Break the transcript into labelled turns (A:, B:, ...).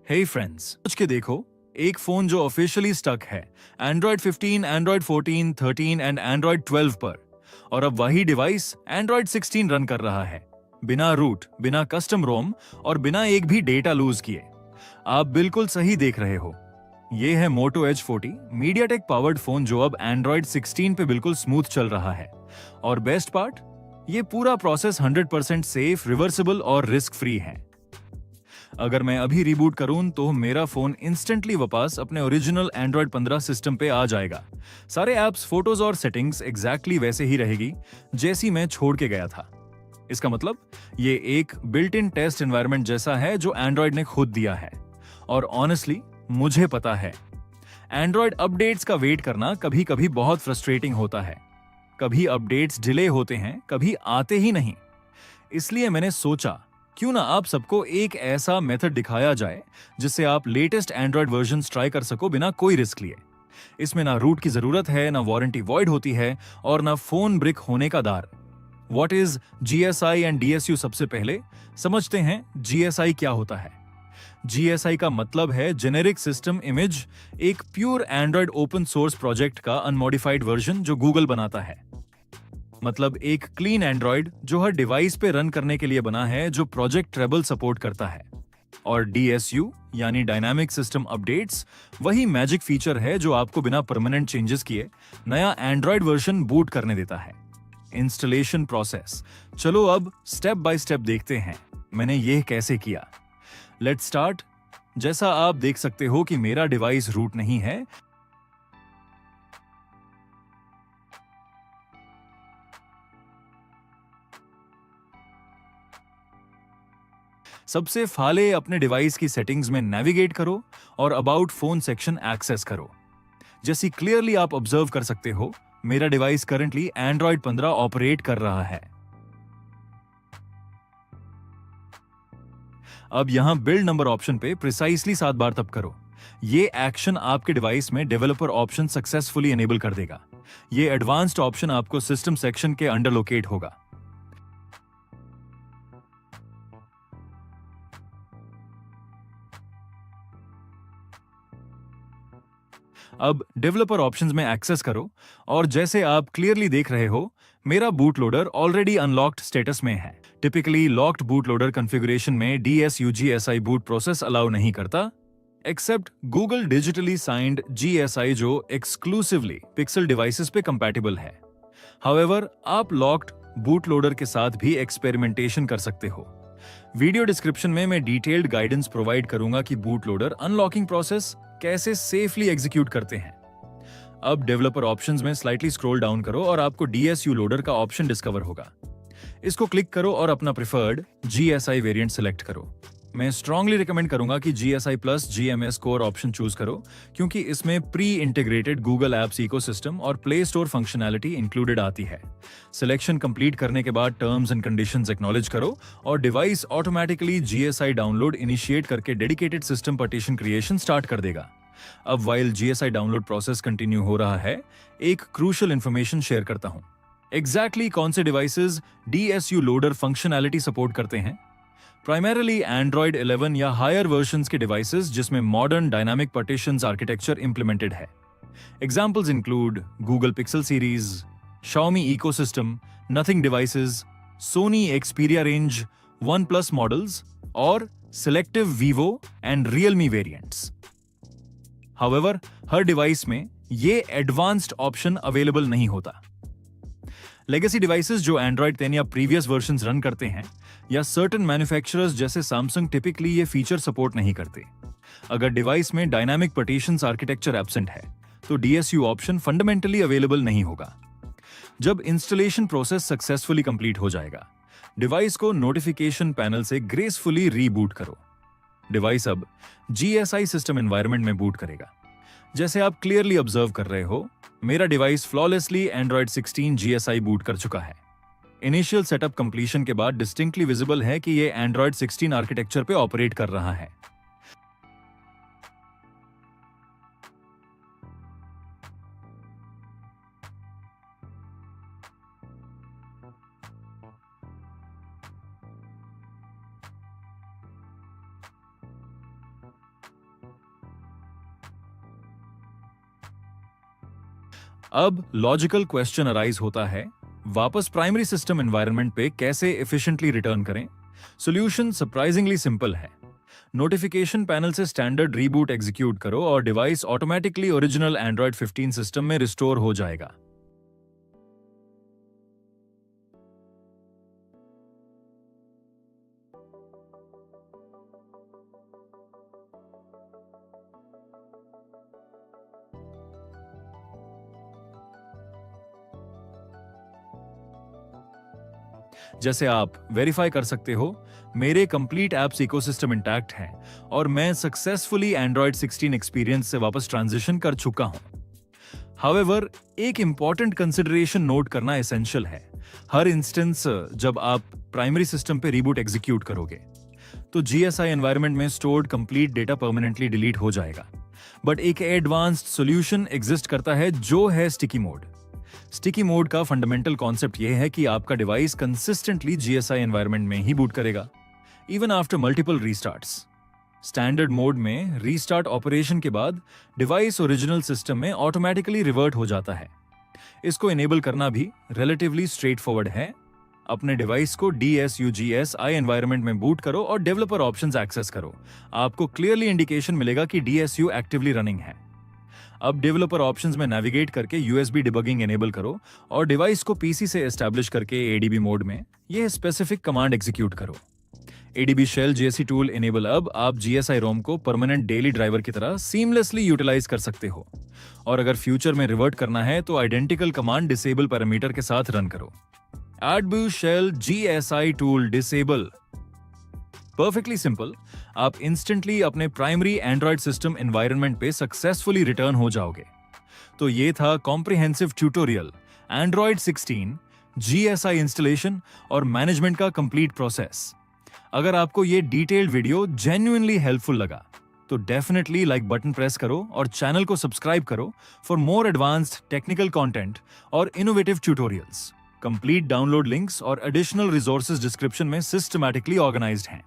A: हे friends, सोच के देखो, एक फोन जो ऑफिशियली स्टक है एंड्रॉयड 15, एंड्रॉयड 14, 13 एंड एंड्रॉयड 12 पर, और अब वही डिवाइस एंड्रॉयड 16 रन कर रहा है, बिना रूट, बिना कस्टम रोम और बिना एक भी डेटा लूज किए। आप बिल्कुल सही देख रहे हो। ये है Moto Edge 40 MediaTek powered phone जो अब एंड्रॉयड 16 पे बिल्कुल स्मूथ चल रहा है। और बेस्ट पार्ट, ये पूरा प्रोसेस 100% सेफ, रिवर्सिबल और रिस्क फ्री है। अगर मैं अभी रिबूट करूं तो मेरा फोन इंस्टेंटली वापस अपने ओरिजिनल एंड्रॉयड 15 सिस्टम पे आ जाएगा। सारे ऐप्स, फोटोज और सेटिंग्स एग्जैक्टली वैसे ही रहेगी जैसी मैं छोड़ के गया था। इसका मतलब ये एक बिल्ट इन टेस्ट एनवायरनमेंट जैसा है जो एंड्रॉयड ने खुद दिया है। और ऑनेस्टली मुझे पता है, एंड्रॉयड अपडेट्स का वेट करना कभी कभी बहुत फ्रस्ट्रेटिंग होता है। कभी अपडेट्स डिले होते हैं, कभी आते ही नहीं। इसलिए मैंने सोचा, क्यों ना आप सबको एक ऐसा मेथड दिखाया जाए जिससे आप लेटेस्ट एंड्रॉयड वर्जन ट्राई कर सको बिना कोई रिस्क लिए। इसमें ना रूट की जरूरत है, ना वारंटी वॉइड होती है और ना फोन ब्रिक होने का दार। What is GSI and DSU? सबसे पहले समझते हैं GSI क्या होता है। GSI का मतलब है जेनेरिक सिस्टम इमेज, एक pure Android open source project का अनमॉडिफाइड वर्जन जो गूगल बनाता है। मतलब एक क्लीन एंड्रॉयड जो हर डिवाइस पे रन करने के लिए बना है, जो प्रोजेक्ट ट्रेबल सपोर्ट करता है। और DSU यानी डायनामिक सिस्टम अपडेट्स वही मैजिक फीचर है जो आपको बिना परमानेंट चेंजेस किए नया एंड्रॉयड वर्जन बूट करने देता है। इंस्टॉलेशन प्रोसेस, चलो अब स्टेप बाय स्टेप देखते हैं मैंने यह कैसे किया। Let's start. जैसा आप देख सकते हो कि मेरा डिवाइस रूट नहीं है। सबसे पहले अपने डिवाइस की सेटिंग्स में नेविगेट करो और अबाउट फोन सेक्शन एक्सेस करो। जैसी क्लियरली आप ऑब्जर्व कर सकते हो, मेरा डिवाइस करंटली एंड्रॉयड 15 ऑपरेट कर रहा है। अब यहां बिल्ड नंबर ऑप्शन पे प्रिसाइसली 7 बार तब करो। ये एक्शन आपके डिवाइस में डेवलपर ऑप्शन सक्सेसफुली एनेबल कर देगा। ये एडवांस्ड ऑप्शन आपको सिस्टम सेक्शन के अंडर लोकेट होगा। अब डेवलपर ऑप्शंस में एक्सेस करो और जैसे आप क्लियरली देख रहे हो, मेरा boot loader already unlocked status में है। Typically locked boot loader configuration में DSU/GSI बूट प्रोसेस अलाउ नहीं करता, except Google digitally signed GSI जो एक्सक्लूसिवली पिक्सल डिवाइसेस पे कंपैटिबल है। हाउएवर, आप लॉक्ड बूट लोडर के साथ भी एक्सपेरिमेंटेशन कर सकते हो। वीडियो डिस्क्रिप्शन में मैं डिटेल्ड गाइडेंस प्रोवाइड करूंगा कि बूट लोडर अनलॉकिंग प्रोसेस कैसे सेफली एग्जीक्यूट करते हैं। अब डेवलपर ऑप्शंस में स्लाइटली स्क्रॉल डाउन करो और आपको DSU लोडर का ऑप्शन डिस्कवर होगा। इसको क्लिक करो और अपना प्रिफर्ड GSI वेरिएंट सिलेक्ट करो। मैं स्ट्रांगली रिकमेंड करूंगा कि GSI plus GMS core option choose करो, क्योंकि इसमें pre integrated Google apps ecosystem और प्ले स्टोर फंक्शनैलिटी इंक्लूडेड आती है। सिलेक्शन कंप्लीट करने के बाद टर्म्स एंड कंडीशंस एक्नॉलेज करो और device automatically GSI download initiate करके dedicated system partition creation start कर देगा। अब while GSI download process continue हो रहा है, एक क्रूशियल इंफॉर्मेशन शेयर करता हूं। एग्जैक्टली कौन से devices DSU loader functionality support करते हैं? प्राइमरीली एंड्रॉयड 11 या हायर वर्जन्स के डिवाइसेस जिसमें modern dynamic partitions architecture implemented है। Examples include Google Pixel series, Xiaomi ecosystem, Nothing devices, Sony Xperia range, OnePlus models और selective Vivo and Realme variants. However, हर device में ये advanced option available नहीं होता। Legacy devices जो Android 10 या previous versions run करते हैं, या सर्टेन मैन्युफैक्चरर्स जैसे सैमसंग टिपिकली ये फीचर सपोर्ट नहीं करते। अगर डिवाइस में डायनामिक पार्टीशंस आर्किटेक्चर एब्सेंट है, तो DSU ऑप्शन फंडामेंटली अवेलेबल नहीं होगा। जब इंस्टॉलेशन प्रोसेस सक्सेसफुली कंप्लीट हो जाएगा, डिवाइस को नोटिफिकेशन पैनल से ग्रेसफुली रीबूट करो। डिवाइस अब GSI सिस्टम एनवायरनमेंट में बूट करेगा। जैसे आप क्लियरली ऑब्जर्व कर रहे हो, मेरा device flawlessly Android 16 GSI boot कर चुका है। इनिशियल सेटअप कंप्लीशन के बाद डिस्टिंक्टली विजिबल है कि ये एंड्रॉयड 16 आर्किटेक्चर पे ऑपरेट कर रहा है। अब लॉजिकल क्वेश्चन अराइज होता है, वापस प्राइमरी सिस्टम एनवायरनमेंट पे कैसे एफिशिएंटली रिटर्न करें? सॉल्यूशन सरप्राइजिंगली सिंपल है। नोटिफिकेशन पैनल से स्टैंडर्ड रीबूट एग्जीक्यूट करो और device automatically original Android 15 system में रिस्टोर हो जाएगा। जैसे आप वेरीफाई कर सकते हो, मेरे कंप्लीट एप्स इकोसिस्टम इंटैक्ट है और मैं सक्सेसफुली एंड्रॉयड 16 एक्सपीरियंस से वापस ट्रांजिशन कर चुका हूं। हाउएवर, एक इंपॉर्टेंट कंसिडरेशन नोट करना एसेंशियल है। हर इंस्टेंस जब आप प्राइमरी सिस्टम पे रीबूट एग्जीक्यूट करोगे तो जीएसआई एनवायरनमेंट में stored complete data permanently delete हो जाएगा। बट एक एडवांस्ड सॉल्यूशन एग्जिस्ट करता है जो है स्टिकी मोड। स्टिकी मोड का फंडामेंटल कॉन्सेप्ट यह है कि आपका डिवाइस कंसिस्टेंटली जीएसआई एनवायरनमेंट में ही बूट करेगा, even after multiple restarts. Standard mode में रीस्टार्ट ऑपरेशन के बाद डिवाइस ओरिजिनल सिस्टम में ऑटोमेटिकली रिवर्ट हो जाता है। इसको इनेबल करना भी रिलेटिवली स्ट्रेट फॉरवर्ड है। अपने डिवाइस को DSUGSI एनवायरनमेंट में बूट करो और डेवलपर ऑप्शंस एक्सेस करो। आपको क्लियरली इंडिकेशन मिलेगा कि DSU एक्टिवली रनिंग है। अब डेवलपर ऑप्शंस में नेविगेट करके USB डिबगिंग एनेबल करो और डिवाइस को PC से एस्टैब्लिश करके ADB मोड में यह स्पेसिफिक कमांड एग्जीक्यूट करो। ADB shell JC tool enable. अब आप GSI रोम को परमानेंट डेली ड्राइवर की तरह सीमलेसली यूटिलाइज कर सकते हो और अगर फ्यूचर में रिवर्ट करना है तो आइडेंटिकल कमांड डिसेबल पैरामीटर के साथ रन करो। ADB shell GSI tool disable. Perfectly simple, आप इंस्टेंटली अपने प्राइमरी एंड्रॉयड सिस्टम एनवायरनमेंट पे सक्सेसफुली रिटर्न हो जाओगे। तो ये था comprehensive tutorial Android 16 GSI installation और मैनेजमेंट का कंप्लीट प्रोसेस। अगर आपको ये डिटेल्ड वीडियो जेन्युइनली हेल्पफुल लगा तो डेफिनेटली लाइक बटन प्रेस करो और चैनल को सब्सक्राइब करो for more advanced technical content और innovative tutorials. Complete download links और एडिशनल रिसोर्सेज डिस्क्रिप्शन में सिस्टमैटिकली ऑर्गेनाइज्ड हैं।